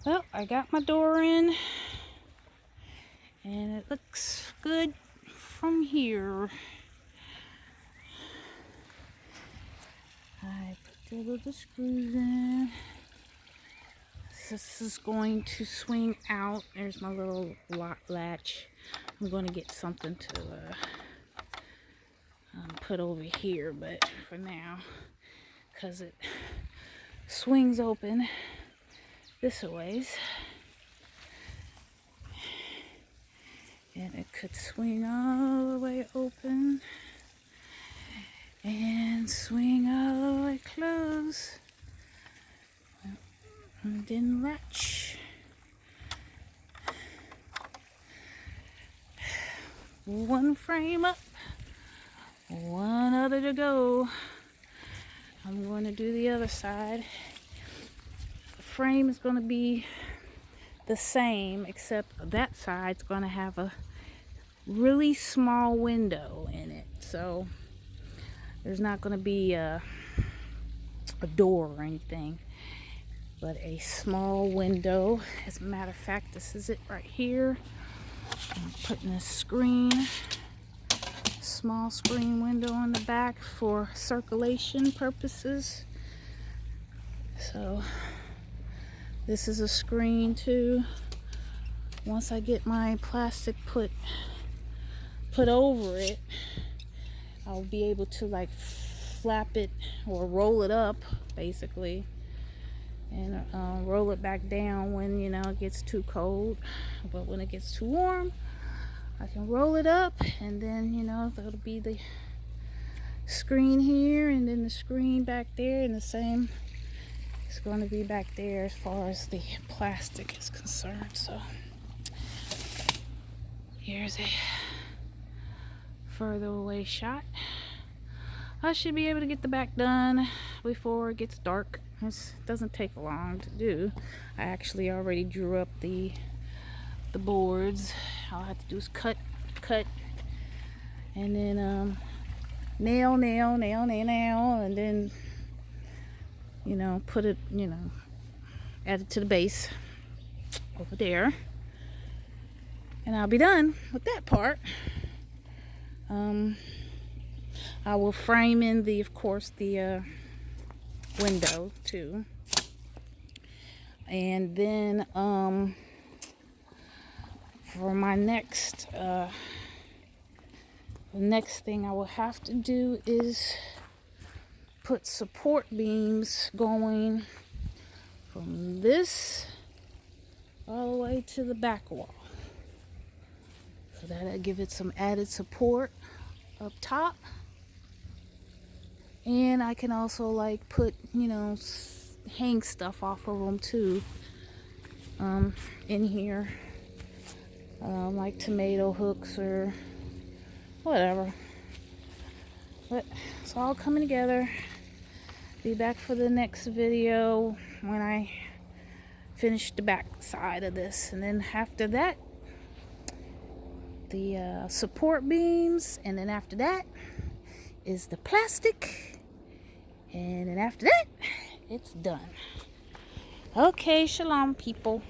Well, I got my door in, and it looks good from here. I put the little screws in. This is going to swing out. There's my little lock latch. I'm going to get something to put over here, but for now, because it swings open this ways, and it could swing all the way open and swing all the way closed, and then latch. One frame up, one other to go. I'm going to do the other side. The frame is going to be the same, except that side's going to have a really small window in it. So there's not going to be a door or anything, but a small window. As a matter of fact, this is it right here. I'm putting a small screen window on the back for circulation purposes. So this is a screen too. Once I get my plastic put over it, I'll be able to like flap it or roll it up basically, and roll it back down when it gets too cold. But when it gets too warm, I can roll it up, and then that'll be the screen here, and then the screen back there, and the same is going to be back there as far as the plastic is concerned. So here's a further away shot. I should be able to get the back done before it gets dark. This doesn't take long to do. I actually already drew up the boards. All I have to do is cut, and then nail, and then put it, add it to the base over there, and I'll be done with that part. I will frame in of course the window too, and then for my next the next thing I will have to do is put support beams going from this all the way to the back wall, so that'll give it some added support up top. And I can also like put hang stuff off of them too in here, like tomato hooks or whatever. But it's all coming together. Be back for the next video when I finish the back side of this, and then after that the support beams, and then after that is the plastic, and then after that it's done. Okay, shalom people.